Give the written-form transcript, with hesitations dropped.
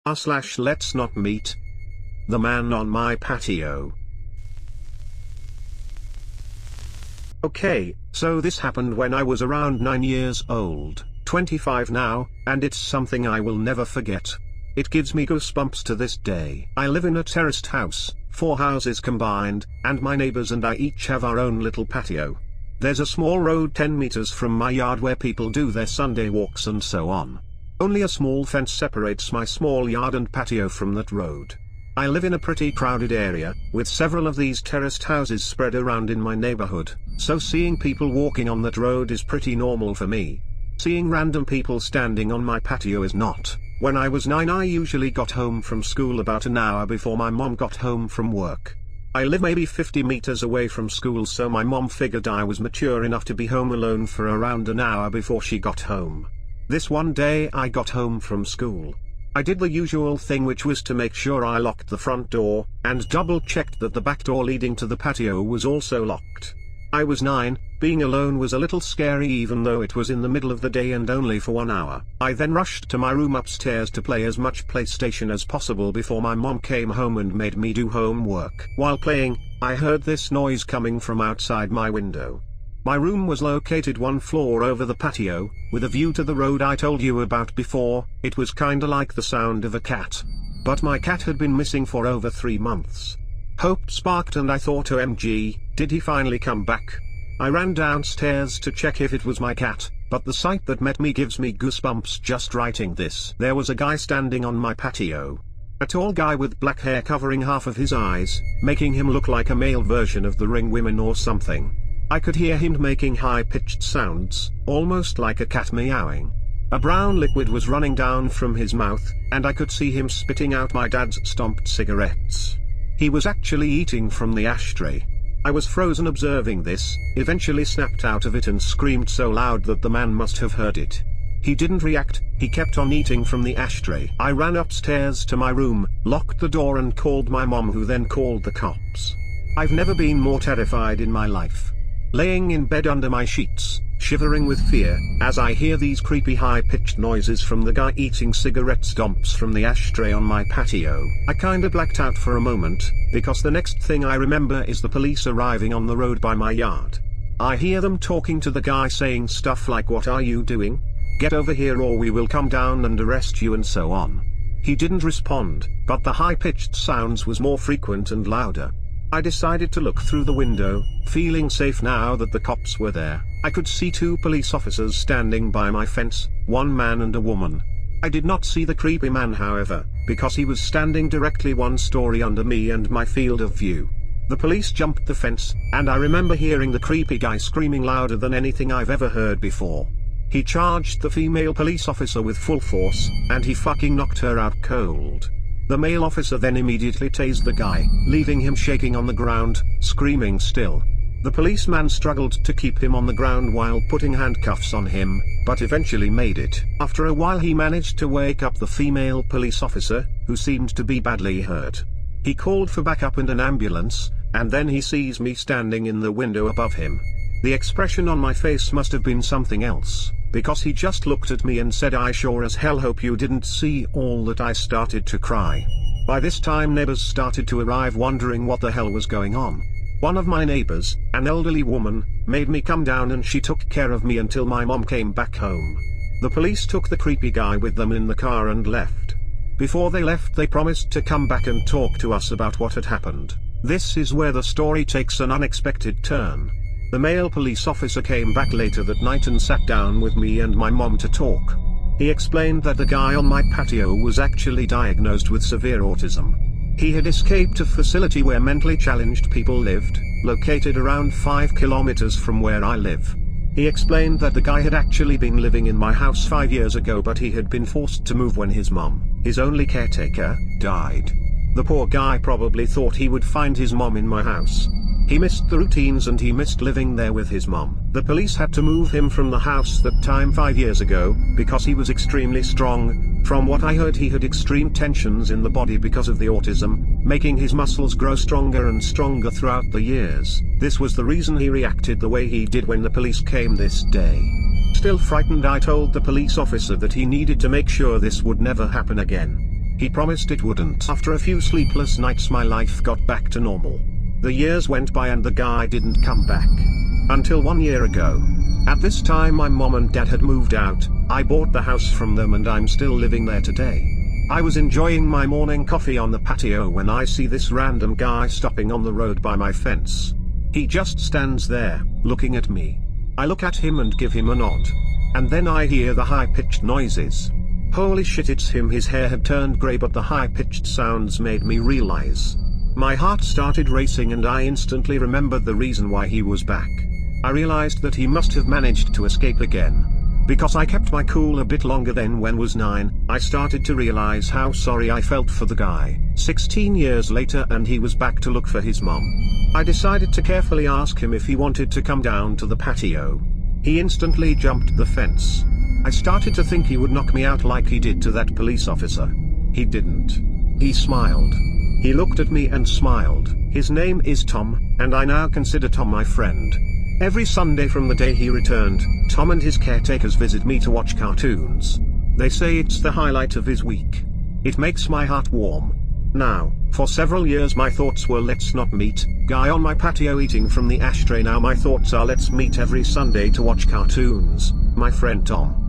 Let's not meet. The man on my patio. Okay, so this happened when I was around 9 years old, 25 now, and it's something I will never forget. It gives me goosebumps to this day. I live in a terraced house, 4 houses combined, and my neighbors and I each have our own little patio. There's a small road 10 meters from my yard where people do their Sunday walks and so on. Only a small fence separates my small yard and patio from that road. I live in a pretty crowded area, with several of these terraced houses spread around in my neighborhood, so seeing people walking on that road is pretty normal for me. Seeing random people standing on my patio is not. When I was 9 I usually got home from school about an hour before my mom got home from work. I live maybe 50 meters away from school, so my mom figured I was mature enough to be home alone for around an hour before she got home. This one day I got home from school. I did the usual thing, which was to make sure I locked the front door, and double-checked that the back door leading to the patio was also locked. I was 9, being alone was a little scary even though it was in the middle of the day and only for 1 hour. I then rushed to my room upstairs to play as much PlayStation as possible before my mom came home and made me do homework. While playing, I heard this noise coming from outside my window. My room was located 1 floor over the patio, with a view to the road I told you about before. It was kinda like the sound of a cat. But my cat had been missing for over 3 months. Hope sparked and I thought, OMG, did he finally come back? I ran downstairs to check if it was my cat, but the sight that met me gives me goosebumps just writing this. There was a guy standing on my patio. A tall guy with black hair covering half of his eyes, making him look like a male version of the Ring women or something. I could hear him making high-pitched sounds, almost like a cat meowing. A brown liquid was running down from his mouth, and I could see him spitting out my dad's stomped cigarettes. He was actually eating from the ashtray. I was frozen observing this, eventually snapped out of it and screamed so loud that the man must have heard it. He didn't react, he kept on eating from the ashtray. I ran upstairs to my room, locked the door and called my mom, who then called the cops. I've never been more terrified in my life. Laying in bed under my sheets, shivering with fear, as I hear these creepy high-pitched noises from the guy eating cigarette stumps from the ashtray on my patio. I kinda blacked out for a moment, because the next thing I remember is the police arriving on the road by my yard. I hear them talking to the guy, saying stuff like, "What are you doing? Get over here or we will come down and arrest you," and so on. He didn't respond, but the high-pitched sounds was more frequent and louder. I decided to look through the window, feeling safe now that the cops were there. I could see 2 police officers standing by my fence, 1 man and a woman. I did not see the creepy man, however, because he was standing directly 1 story under me and my field of view. The police jumped the fence, and I remember hearing the creepy guy screaming louder than anything I've ever heard before. He charged the female police officer with full force, and he fucking knocked her out cold. The male officer then immediately tased the guy, leaving him shaking on the ground, screaming still. The policeman struggled to keep him on the ground while putting handcuffs on him, but eventually made it. After a while he managed to wake up the female police officer, who seemed to be badly hurt. He called for backup and an ambulance, and then he sees me standing in the window above him. The expression on my face must have been something else, because he just looked at me and said, "I sure as hell hope you didn't see all that." I started to cry. By this time neighbors started to arrive, wondering what the hell was going on. One of my neighbors, an elderly woman, made me come down and she took care of me until my mom came back home. The police took the creepy guy with them in the car and left. Before they left they promised to come back and talk to us about what had happened. This is where the story takes an unexpected turn. The male police officer came back later that night and sat down with me and my mom to talk. He explained that the guy on my patio was actually diagnosed with severe autism. He had escaped a facility where mentally challenged people lived, located around 5 kilometers from where I live. He explained that the guy had actually been living in my house 5 years ago, but he had been forced to move when his mom, his only caretaker, died. The poor guy probably thought he would find his mom in my house. He missed the routines and he missed living there with his mom. The police had to move him from the house that time 5 years ago, because he was extremely strong. From what I heard, he had extreme tensions in the body because of the autism, making his muscles grow stronger and stronger throughout the years. This was the reason he reacted the way he did when the police came this day. Still frightened, I told the police officer that he needed to make sure this would never happen again. He promised it wouldn't. After a few sleepless nights my life got back to normal. The years went by and the guy didn't come back. Until 1 year ago. At this time my mom and dad had moved out, I bought the house from them and I'm still living there today. I was enjoying my morning coffee on the patio when I see this random guy stopping on the road by my fence. He just stands there, looking at me. I look at him and give him a nod. And then I hear the high-pitched noises. Holy shit, it's him. His hair had turned grey but the high-pitched sounds made me realize. My heart started racing and I instantly remembered the reason why he was back. I realized that he must have managed to escape again. Because I kept my cool a bit longer then when was 9, I started to realize how sorry I felt for the guy. 16 years later and he was back to look for his mom. I decided to carefully ask him if he wanted to come down to the patio. He instantly jumped the fence. I started to think he would knock me out like he did to that police officer. He didn't. He smiled. He looked at me and smiled. His name is Tom, and I now consider Tom my friend. Every Sunday from the day he returned, Tom and his caretakers visit me to watch cartoons. They say it's the highlight of his week. It makes my heart warm. Now, for several years my thoughts were let's not meet, guy on my patio eating from the ashtray. Now my thoughts are let's meet every Sunday to watch cartoons, my friend Tom.